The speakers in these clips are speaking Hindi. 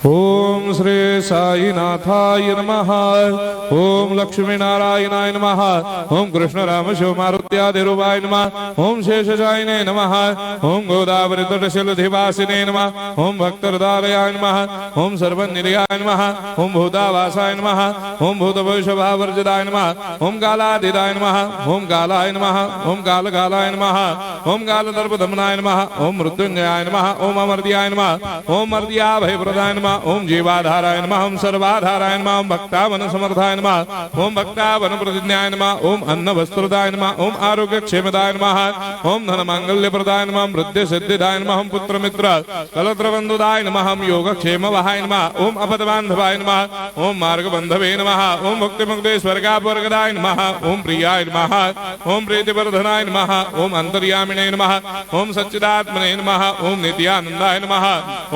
ओम श्री साईनाथाय नमः। ओम लक्ष्मी नारायणाय नमः। ओम कृष्ण राम शिव मारुत्यादिरूपाय नमः। ओम शेषशायिने नमः। ओम गोदावरी तटशिलधिवासिने नमः। ओम भक्तहृदयाय नमः। ओम सर्वनिलयाय नमः। ओम भूतावासाय नमः। ओम भूतभविष्यभावर्जिताय नमः। ओम कालाधीताय नमः। ओम कालाय नमः। ओम कालकालाय नमः। ओम कालदर्पदमनाय नमः। ओम मृत्युंजयाय नमः। ओम अमर्त्याय नमः। ओम मर्त्याभयप्रदाय नमः। ओम जीवाधाराय नमः। ओम सर्वाधाराय नमः। ओम भक्तावन समर्थाय नमः। ओम भक्तावन प्रतिज्ञाय नमः। ओम अन्न वस्त्रदाय नमः। ओम आरोग्य क्षेमदाय नमः। ओम धन मांगल्य प्रदाय नमः। ओम वृद्धि सिद्धिदाय नमः। ओम पुत्र मित्र कलत्र बंधुदाय नमः। ओम योग क्षेम वहाय नमः। ओम अपदबांधवाय नमः। ओम मार्ग बंधवे नमः। ओम भक्ति मुक्ति स्वर्गापवर्गदाय नमः। ओम प्रियाय नमः। ओम प्रीतिवर्धनाय नमः। ओम अंतर्यामिने नमः। ओम सच्चिदात्मने नमः। ओम नित्यानंदाय नमः।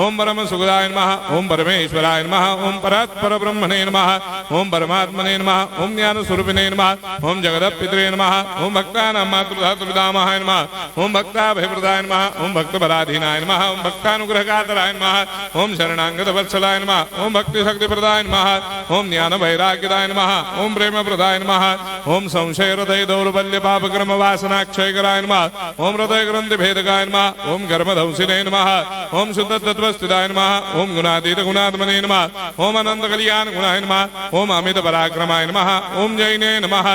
ओम परम सुखदाय नमः। ओम परमेश्वराय नमः। ओम परात्पर ब्रह्मणे नमः। ओम परमात्मने नमः। ओम ज्ञान स्वरूपिणे नमः। ओम जगदपितरे नमः। ओम भक्तानां मातृधातुर्धामाय नमः। ओम भक्ताभयप्रदाय नमः। ओम भक्तपराधीनाय नमः। ओम भक्तानुग्रहकातराय नमः। ओम शरणागत वत्सलाय नमः। ओम भक्ति शक्ति प्रदाय नमः। ओम ज्ञान वैराग्यदाय नमः। ओम प्रेम प्रदाय नमः। ओम संशय हृदय दौर्बल्य पाप कर्म वासना क्षय कराय नमः। ओम हृदय ग्रंथि भेदकाय नमः। ओम कर्मधंसिने नमः। ओम शुद्ध तत्वस्थिताय नमः। ओम गुणातीत गुणात्मने नमः। ओम अनंत कल्याण गुणाय नमः। ओम अमित पराक्रमाय नमः। ओम जैने नमः।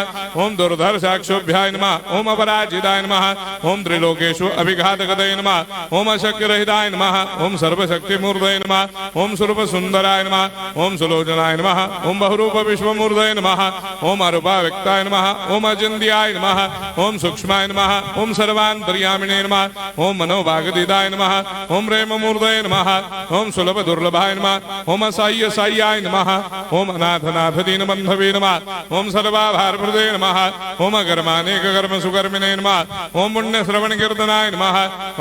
ओम दुर्धर साक्षोभ्याय नमः। ओम अपराजिताय नमः। ओम त्रिलोकेषु अभिघातगतये नमः। ओम अशक्य रहिताय नमः। ओम सर्वशक्ति मूर्तये नमः। ओम स्वरूप सुंदराय नमः। ओम सुलोचनाय नमः। ओम बहुरूप विश्वमूर्तये नमः। ओम अरूपाव्यक्ताय नमः। ओम अचिन्त्याय नमः। ओम सूक्ष्माय नमः। ओम सर्वान्तर्यामिने नमः। ओम मनोभागदिदाय नमः। ओम प्रेममूर्तये नमः। ओम सुलभ दुर्लभाय नमः। ओम असाह्य साह्याय नमः। ओम अनाथनाथ दीनबन्धवे नमः। ओम सर्वाभारप्रदे नमः। ओम अकर्मानेक कर्म सुकर्मिणे नमः। ओम पुण्य श्रवण कीर्तनाय नमः।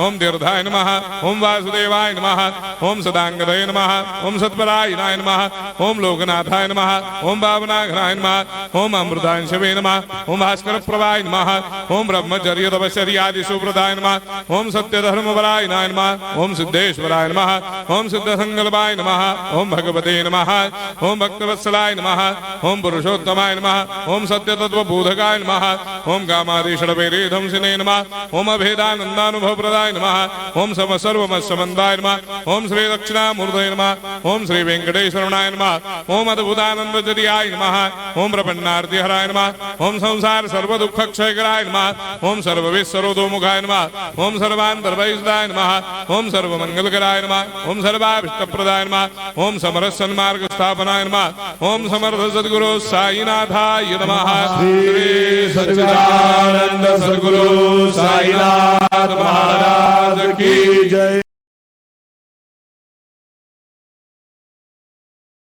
ओम तीर्थाय नमः। ओम वासुदेवाय नमः। ओम सदांगदये नमः। ओम सत्परायणाय नमः। ओम लोकनाथाय नमः। ओम भावनाघनाय नमः। ओम अमृतांशवे नमः। ओम भास्कर प्रभाय नमः। ओम ब्रह्मचर्य तपश्चर्यादि सुप्रदाय नमः। ओम सत्य धर्म परायणाय नमः। ओम सिद्धेश्वराय नमः। ओम सिद्ध संकल्पाय नमः। ओम भगवते नमः। ओम भक्तवत्सलाय नमः। ओम पुरुषोत्तमाय नमः। ओम सत्य तत्व बोधकाय नमः। ओम कामादिषडवेरेधंसिने नमः। ओम अभेदानंदानुभव प्रदाय नमः। ओम सम सर्वमस्समन्दाय नमः। ओम श्री दक्षिणामूर्तये नमः। ओम श्री वेंकटेश्वरनाय नमः। ओम अद्भुतानंदचर्याय नमः। ओम प्रपन्नार्तिहराय नमः। ओम संसार सर्व दुख क्षयकराय नमः। ओम सर्वविस्सरोदोमुखाय नमः। ओम सर्वान्तर्वैसदाय नमः। ओम सर्वमंगलकराय नमः। ओम सर्वाभिष्टप्रदाय नमः। ओम समरस सन्मार्ग स्थापनाय नमः। ओम समर्थ सद्गुरु साईनाथाय नमः। श्री सच्चिदानंद सद्गुरु साईनाथ महाराज की